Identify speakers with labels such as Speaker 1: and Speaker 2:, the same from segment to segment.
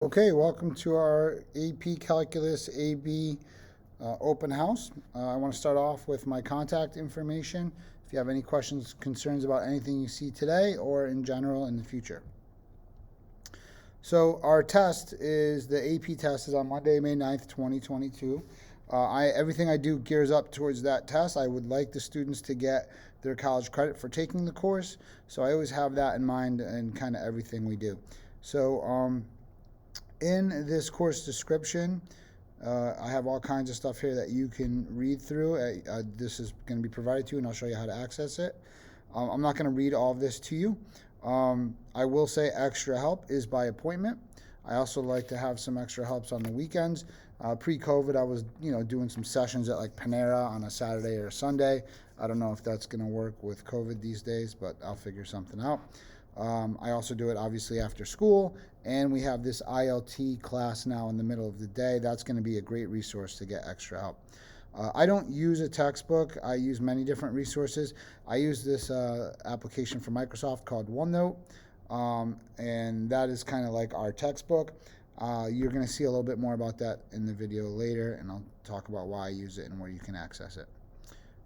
Speaker 1: Okay, welcome to our AP Calculus AB open house. I want to start off with my contact information if you have any questions, concerns about anything you see today or in general in the future. So our test is, the AP test is on Monday, May 9th, 2022. Everything I do gears up towards that test. I would like the students to get their college credit for taking the course, so I always have that in mind in kind of everything we do. So in this course description, I have all kinds of stuff here that you can read through. This is going to be provided to you, and I'll show you how to access it. I'm not going to read all of this to you. I will say extra help is by appointment. I also like to have some extra helps on the weekends. Pre-COVID, I was doing some sessions at like Panera on a Saturday or a Sunday. I don't know if that's going to work with COVID these days, but I'll figure something out. I also do it obviously after school, and we have this ILT class now in the middle of the day. That's going to be a great resource to get extra help. I don't use a textbook. I use many different resources. I use this application from Microsoft called OneNote, and that is kind of like our textbook. You're going to see a little bit more about that in the video later, and I'll talk about why I use it and where you can access it.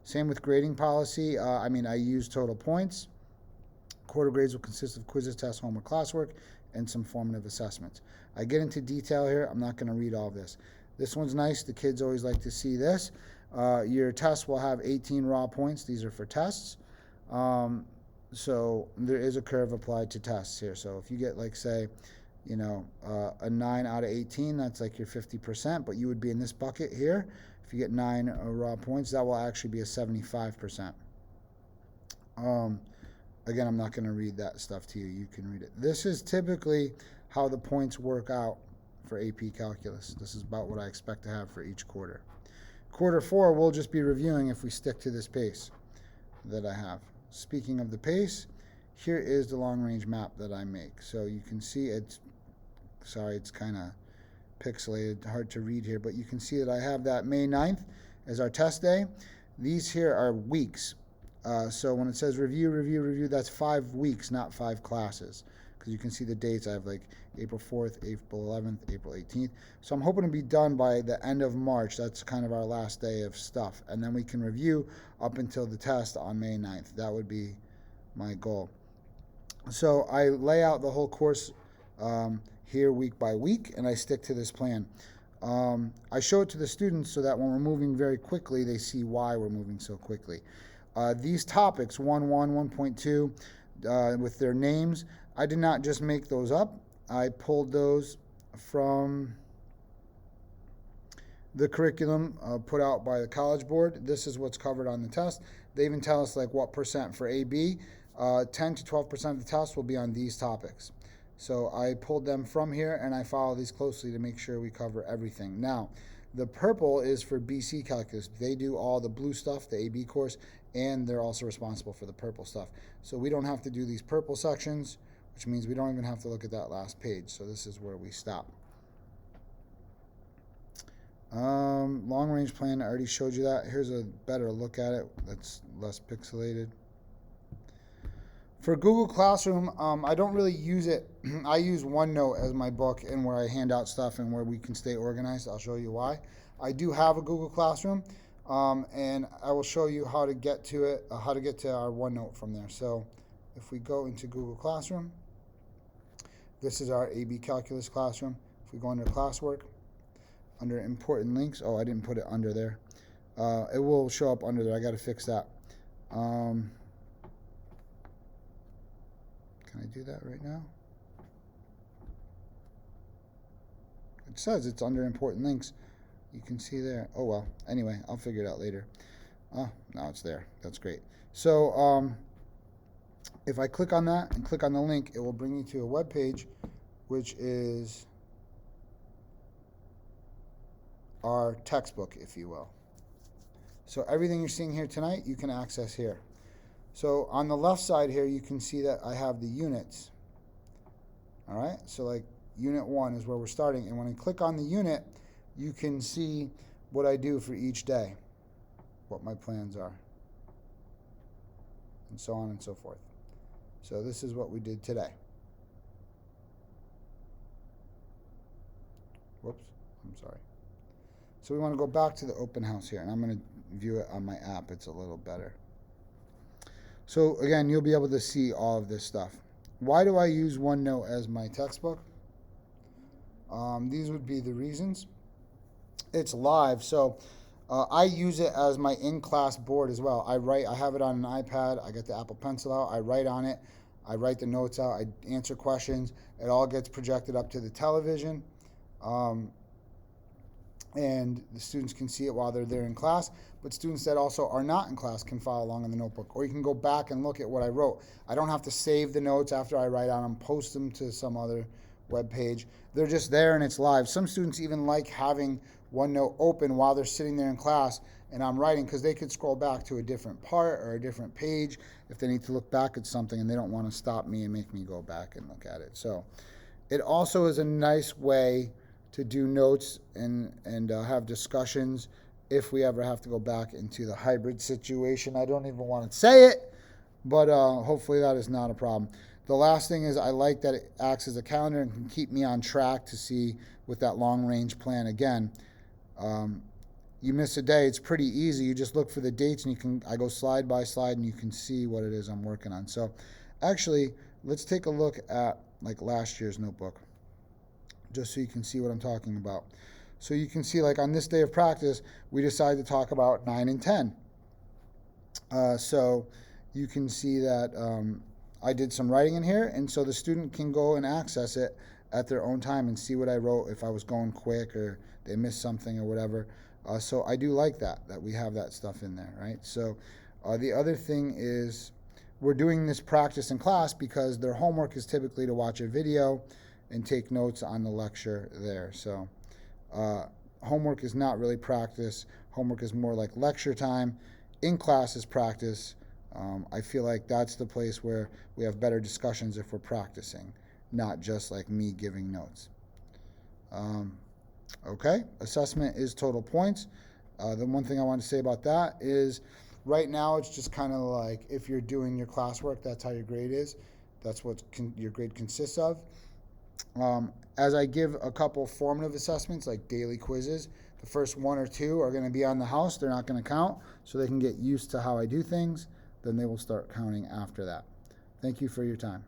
Speaker 1: Same with grading policy. I use total points. Quarter grades will consist of quizzes, tests, homework, classwork, and some formative assessments. I get into detail here. I'm not going to read all of this. This one's nice. The kids always like to see this. Your test will have 18 raw points. These are for tests. So there is a curve applied to tests here. So if you get, like, say, a 9 out of 18, that's like your 50%, but you would be in this bucket here. If you get 9 raw points, that will actually be a 75%. Again, I'm not going to read that stuff to you. You can read it. This is typically how the points work out for AP Calculus. This is about what I expect to have for each quarter. Quarter 4, we'll just be reviewing if we stick to this pace that I have. Speaking of the pace, here is the long-range map that I make. So you can see it's kind of pixelated, hard to read here, but you can see that I have that May 9th as our test day. These here are weeks. So when it says review, that's 5 weeks, not 5 classes. Because you can see the dates. I have like April 4th, April 11th, April 18th. So I'm hoping to be done by the end of March. That's kind of our last day of stuff. And then we can review up until the test on May 9th. That would be my goal. So I lay out the whole course here week by week, and I stick to this plan. I show it to the students so that when we're moving very quickly, they see why we're moving so quickly. These topics, 1.1, 1.2, with their names, I did not just make those up. I pulled those from the curriculum put out by the College Board. This is what's covered on the test. They even tell us like what percent for AB. 10 to 12% of the test will be on these topics. So I pulled them from here, and I follow these closely to make sure we cover everything. Now, the purple is for BC Calculus. They do all the blue stuff, the AB course, and they're also responsible for the purple stuff. So we don't have to do these purple sections, which means we don't even have to look at that last page. So this is where we stop. Long range plan, I already showed you that. Here's a better look at it that's less pixelated. For Google Classroom, I don't really use it. I use OneNote as my book and where I hand out stuff and where we can stay organized. I'll show you why. I do have a Google Classroom, and I will show you how to get to it, how to get to our OneNote from there. So if we go into Google Classroom, this is our AB Calculus Classroom. If we go under Classwork, under Important Links, I didn't put it under there. It will show up under there. I got to fix that. Can I do that right now? It says it's under Important Links. You can see there. Oh, well. Anyway, I'll figure it out later. Now it's there. That's great. So if I click on that and click on the link, it will bring you to a web page, which is our textbook, if you will. So everything you're seeing here tonight, you can access here. So on the left side here, you can see that I have the units. All right, so like unit 1 is where we're starting. And when I click on the unit, you can see what I do for each day, what my plans are, and so on and so forth. So this is what we did today. Whoops, I'm sorry. So we want to go back to the open house here, and I'm going to view it on my app. It's a little better. So again, you'll be able to see all of this stuff. Why do I use OneNote as my textbook? These would be the reasons. It's live, so I use it as my in-class board as well. I have it on an iPad. I get the Apple Pencil out. I write on it. I write the notes out. I answer questions. It all gets projected up to the television. And the students can see it while they're there in class, but students that also are not in class can follow along in the notebook, or you can go back and look at what I wrote. I don't have to save the notes after I write on them, post them to some other web page. They're just there and it's live. Some students even like having OneNote open while they're sitting there in class and I'm writing, because they could scroll back to a different part or a different page if they need to look back at something and they don't want to stop me and make me go back and look at it. So it also is a nice way to do notes and have discussions if we ever have to go back into the hybrid situation. I don't even want to say it, but hopefully that is not a problem. The last thing is I like that it acts as a calendar and can keep me on track to see with that long-range plan. Again, you miss a day, it's pretty easy. You just look for the dates and I go slide by slide and you can see what it is I'm working on. So actually, let's take a look at like last year's notebook, just so you can see what I'm talking about. So you can see, like on this day of practice, we decided to talk about 9 and 10. So you can see that I did some writing in here, and so the student can go and access it at their own time and see what I wrote if I was going quick or they missed something or whatever. So I do like that we have that stuff in there, right? So the other thing is we're doing this practice in class because their homework is typically to watch a video and take notes on the lecture there. So homework is not really practice. Homework is more like lecture time. In class is practice. I feel like that's the place where we have better discussions if we're practicing, not just like me giving notes. Okay, assessment is total points. The one thing I want to say about that is right now it's just kind of like if you're doing your classwork, that's how your grade is. That's what your grade consists of. As I give a couple formative assessments, like daily quizzes, the first 1 or 2 are going to be on the house. They're not going to count, so they can get used to how I do things. Then they will start counting after that. Thank you for your time.